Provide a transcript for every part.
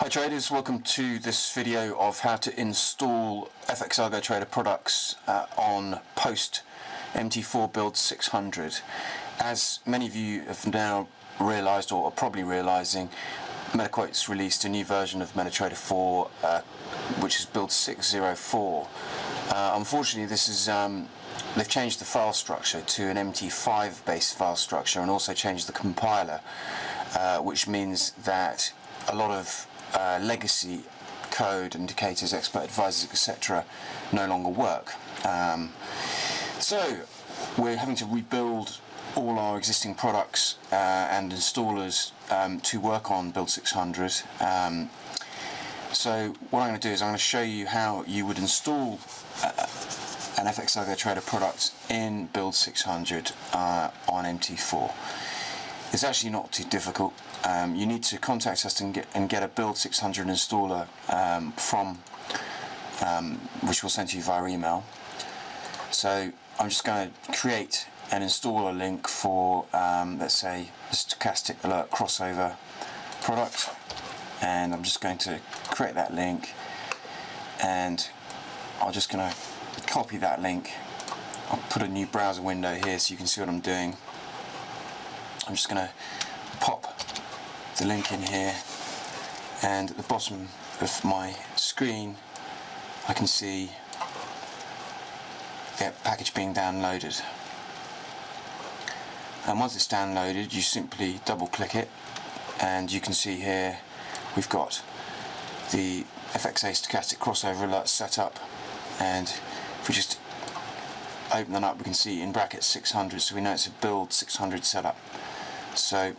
Hi traders, welcome to this video of how to install FX AlgoTrader products on post MT4 build 600. As many of you have now realized, or are probably realizing, MetaQuote's released a new version of MetaTrader 4 which is build 604. Unfortunately this is they've changed the file structure to an MT5 based file structure and also changed the compiler, which means that a lot of legacy code, indicators, expert advisors, etc. no longer work. So we're having to rebuild all our existing products and installers to work on build 600. So what I'm going to do is I'm going to show you how you would install an FX AlgoTrader product in build 600 on MT4. It's actually not too difficult. You need to contact us and get a build 600 installer which we'll send to you via email. So I'm just going to create an installer link for let's say the stochastic alert crossover product, and I'm just going to create that link, and I'm just going to copy that link. I'll put a new browser window here so you can see what I'm doing. I'm just going to pop the link in here, and at the bottom of my screen I can see the package being downloaded. And once it's downloaded, you simply double click it, and you can see here we've got the FXA stochastic crossover alert set up, and if we just open that up we can see in brackets 600, so we know it's a build 600 setup. So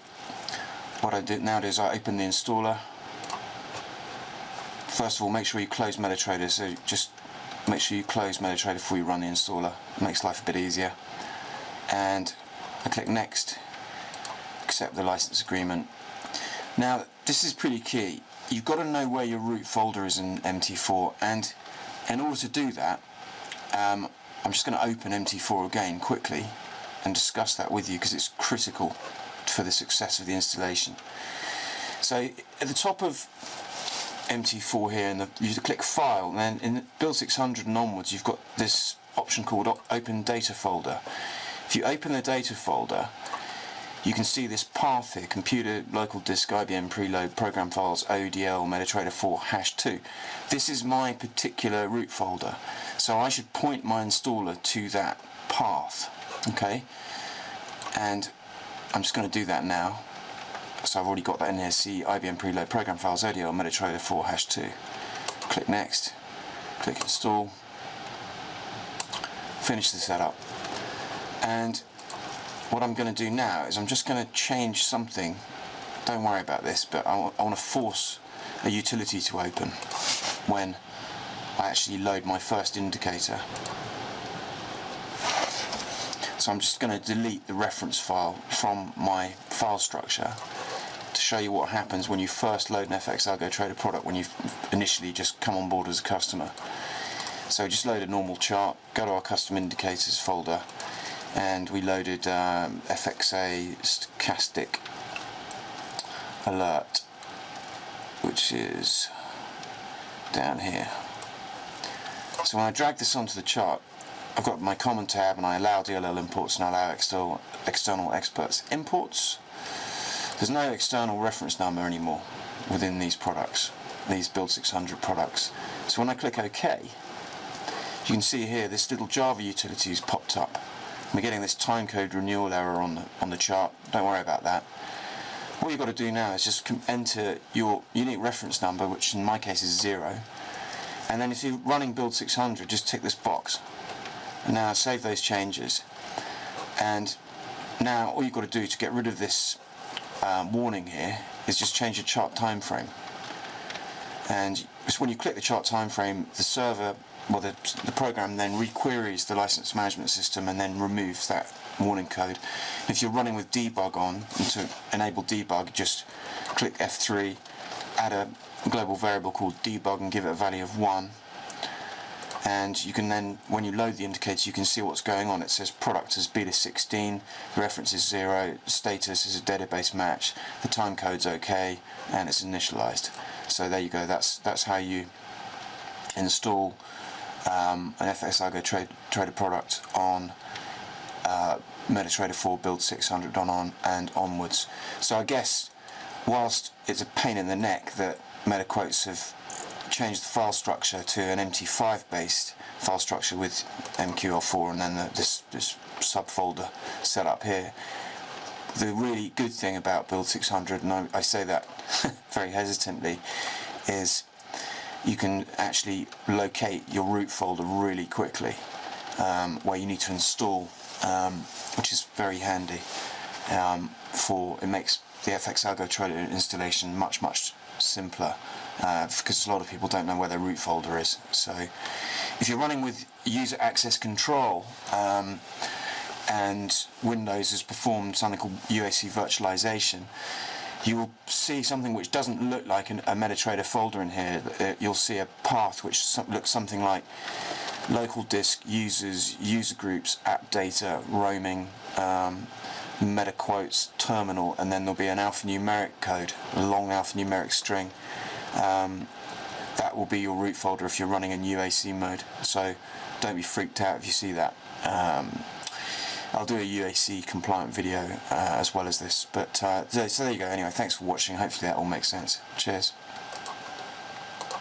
what I do now is I open the installer. First of all, make sure you close MetaTrader, so just make sure you close MetaTrader before you run the installer. It makes life a bit easier. And I click next, accept the license agreement. Now this is pretty key. You've got to know where your root folder is in MT4, and in order to do that I'm just going to open MT4 again quickly and discuss that with you because it's critical for the success of the installation. So at the top of MT4 here, you click File, and then in build 600 and onwards you've got this option called Open Data Folder. If you open the data folder, you can see this path here: computer, local disk, IBM preload, program files, ODL, MetaTrader 4, #2. This is my particular root folder, so I should point my installer to that path. Okay, and I'm just going to do that now. So I've already got that in here. See IBM preload, program files, ODL, MetaTrader 4, #2. Click next, click install, finish the setup. And what I'm going to do now is I'm just going to change something. Don't worry about this, but I want to force a utility to open when I actually load my first indicator. So I'm just going to delete the reference file from my file structure to show you what happens when you first load an FX AlgoTrader product when you've initially just come on board as a customer. So just load a normal chart, go to our custom indicators folder, and we loaded FXA stochastic alert, which is down here. So when I drag this onto the chart, I've got my common tab, and I allow DLL imports and I allow external experts imports. There's no external reference number anymore within these products, these build 600 products. So when I click OK, you can see here this little Java utility has popped up. We're getting this timecode renewal error on the chart. Don't worry about that. What you've got to do now is just enter your unique reference number, which in my case is 0, and then if you're running build 600, just tick this box. And now save those changes, and now all you've got to do to get rid of this warning here is just change your chart time frame. And when you click the chart time frame, the server, well, the program then requeries the license management system and then removes that warning code. If you're running with debug on, and to enable debug, just click F3, add a global variable called debug and give it a value of 1, and you can then, when you load the indicator, you can see what's going on. It says product is beta 16, the reference is 0, status is a database match, the time code's OK, and it's initialized. So there you go. That's how you install an FX AlgoTrader product on MetaTrader 4 build 600 on and onwards. So I guess whilst it's a pain in the neck that MetaQuotes have changed the file structure to an MT5 based file structure with MQL4 and then this subfolder set up here, the really good thing about build 600, and I say that very hesitantly, is you can actually locate your root folder really quickly where you need to install, which is very handy. It makes the FX AlgoTrader installation much simpler, because a lot of people don't know where their root folder is. So if you're running with user access control and Windows has performed something called UAC virtualization, you will see something which doesn't look like a MetaTrader folder in here. You'll see a path which looks something like local disk, users, user groups, app data, roaming, MetaQuotes, terminal, and then there'll be an alphanumeric code, a long alphanumeric string. That will be your root folder if you're running in UAC mode. So don't be freaked out if you see that. I'll do a UAC compliant video as well as this. But so there you go. Anyway, thanks for watching. Hopefully that all makes sense. Cheers.